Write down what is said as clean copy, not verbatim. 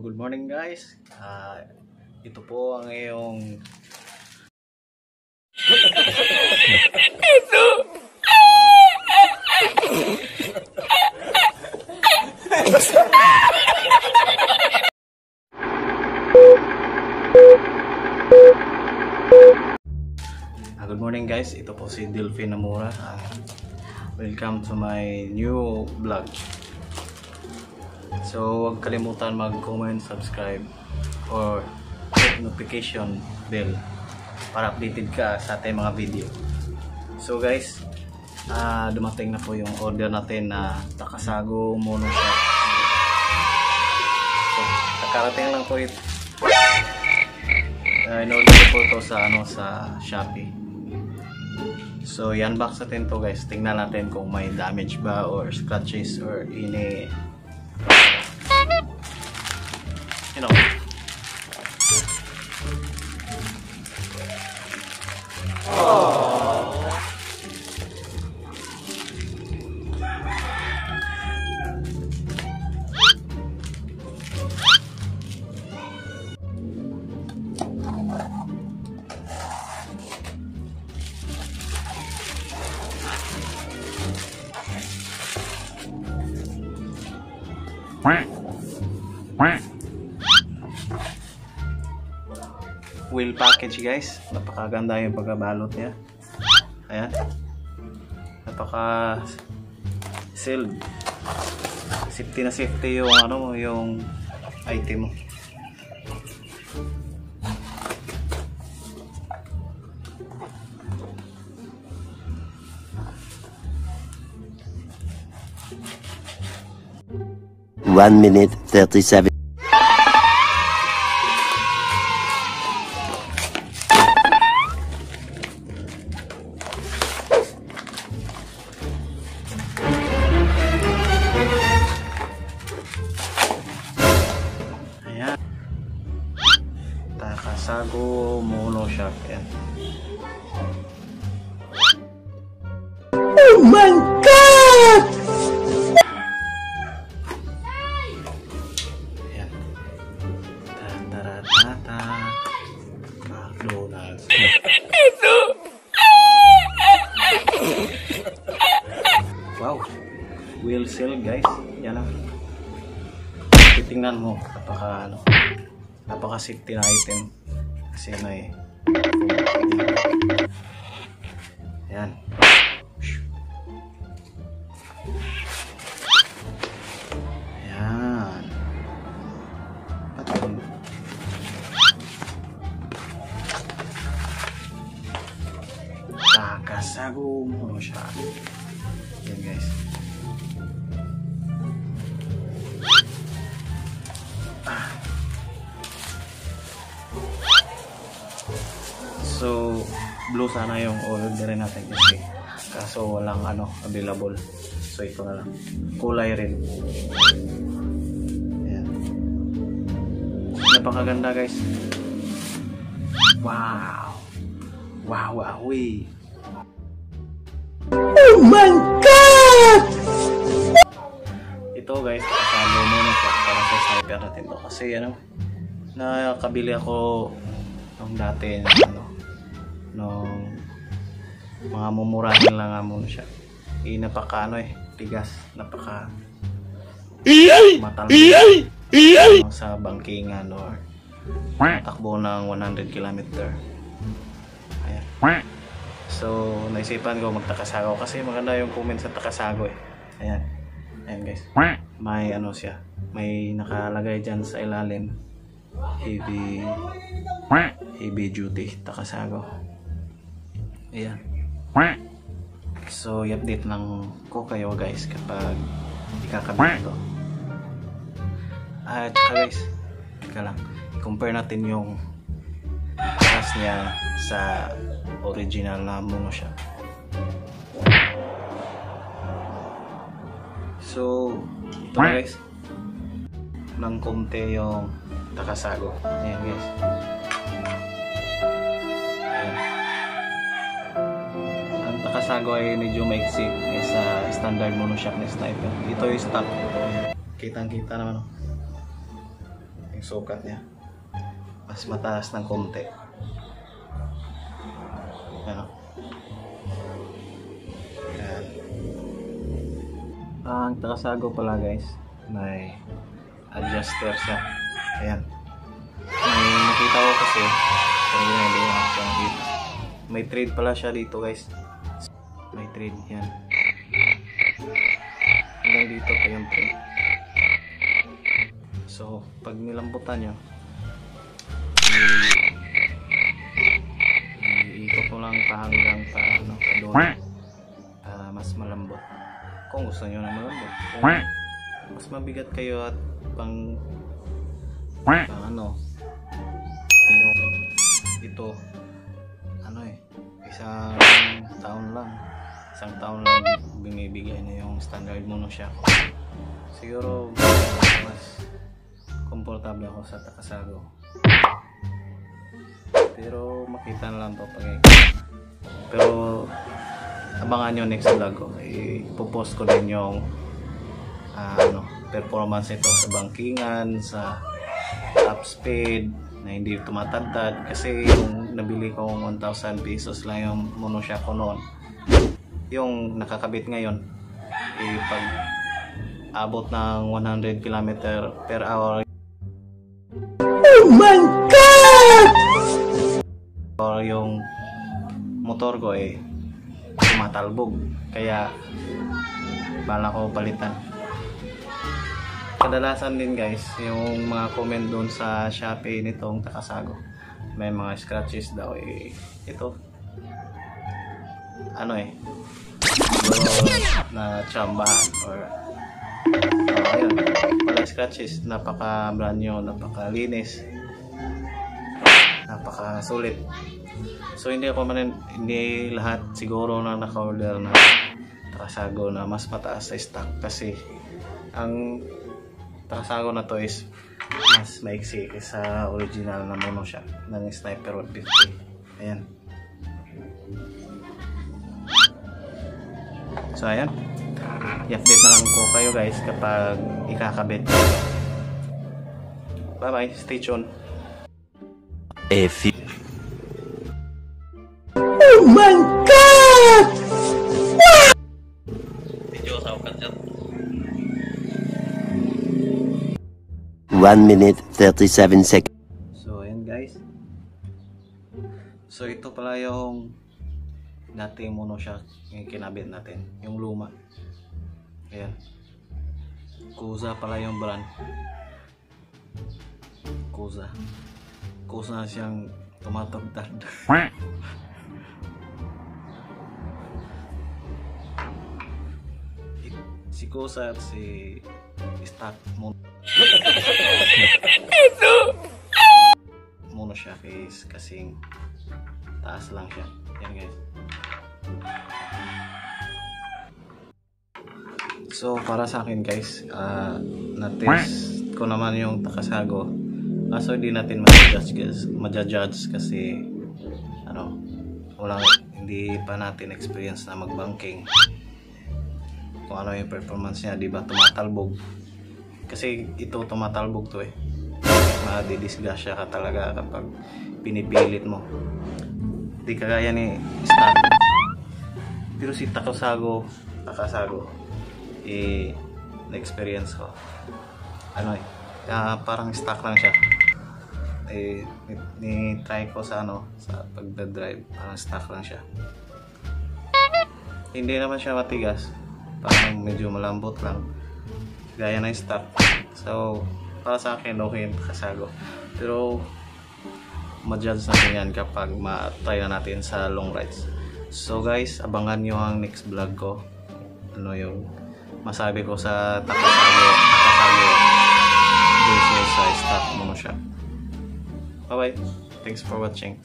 good morning guys. Ito po ang iyong good morning guys. Ito po si Delphine Namura. Welcome to my new vlog. So huwag kalimutan mag-comment, subscribe, or hit notification bell para updated ka sa ating mga video. So guys, dumating na po yung order natin na Takasago Mono Shop. So nakarating lang po ito. In-order po ito sa Shopee. So i-unbox natin to guys. Tingnan natin kung may damage ba or scratches or ini wheel package guys. Napakaganda yung pagkabalot niya. Ayan. Napaka sealed. Safety na safety yung yung item mo. One minute 37. Ayan. Takasago Mono Shop. Ayan. Oh my God! Ayan. Ta-ta-ra-ta-ta. McDonald's. Wow. Wheel seal guys. Yan lang. Titingnan mo, napaka safety na item kasi may yan. Yan. Takasago Mono siya. Yan guys. So, blue sana yung orderin natin kasi kaso walang available. So, ito na lang. Kulay rin. Ayan. Napakaganda guys. Wow! Wow, wowie! Oh my God! Ito guys, kasalo muna siya para sa sniper natin to. Kasi nakabili ako nung dati nung mga mumurahin lang nga muna siya. Napaka tigas, napaka matalino sa bangkingan or takbo ng 100 km. Ayan. So naisipan ko magtakasago kasi maganda yung comment sa Takasago eh. Ayan. Ayan guys. May siya. May nakalagay dyan sa ilalim. Heavy duty Takasago. Ayan. So i-update lang ko kayo guys kapag ikakabit ito. At guys, i-compare natin yung price niya sa original na Mono Shop. So ito guys, ng konti yung Takasago. Ayan guys. Ang Takasago ay medyo maiksi sa standard Mono Shop na sniper. Ito yung stock. Kitang kita naman. yung sukat niya. Mas mataas ng konti. Ano? Yan. Ang Takasago pala guys, may adjuster siya. Ayan. May nakita ko kasi, may trade pala siya dito guys. May trade yan. Hanggang dito pa yung trade. So, pag nilambutan nyo, iikot mo lang hanggang doon para mas malambot. Kung gusto nyo na malambot. Kung mas mabigat kayo at pang ito isang taon lang binibigay na yung standard mono siya. Siguro mas komportable ako sa Takasago, pero makita na lang to pag pero abangan nyo next vlog ko, ipopost ko din yung performance ito sa bangkingan, sa top speed na hindi tumatagtad, kasi yung nabili kong 1,000 pesos lang yung mono siya ko noon. Yung nakakabit ngayon, pag abot ng 100 km per hour, Oh my God! or yung motor ko tumatalbog, kaya bala ko palitan. Kadalasan din guys, yung mga comment doon sa Shopee nitong Takasago, may mga scratches daw. Ito na tsambahan or ayun, wala scratches. Napaka brand new, napaka linis, napaka sulit. So hindi lahat siguro na naka-order na Takasago na mas mataas sa stock, kasi ang Takasago na to is mas maiksi kaysa original na mono siya ng Sniper 150. Ayan. So ayan, i-update na lang ko kayo guys kapag ikakabit. Bye bye, stay tuned. Oh my God! Video sa ukat dyan. 1 minute 37 seconds. So ayan guys, so ito pala yung dating mono shock yung kinabit natin, yung luma. Ayan, Kusa pala yung brand. Kusa siyang tumatagtad. Si Kusa at si stock mono shock is kasing taas lang siya. Yan guys. So para sa akin guys, na-test ko naman yung Takasago, kaso hindi natin ma-judge kasi hindi pa natin experience na mag-banking kung ano yung performance niya, di ba tumatalbog. Kasi ito tumatalbog to madidisgrasya ka talaga kapag pinipilit mo, di kagaya ni stock. Pero si Takasago na-experience ko parang stock lang siya. Ni-try ko sa sa pagdadrive, parang stock lang siya. Hindi naman siya matigas, parang medyo malambot lang gaya ng stock. So para sa akin okay yung Takasago, pero ma-judge natin yan kapag ma-try na natin sa long rides. So guys, abangan nyo ang next vlog ko, yung masabi ko sa Takasago versus sa stock mono siya. Bye bye, thanks for watching.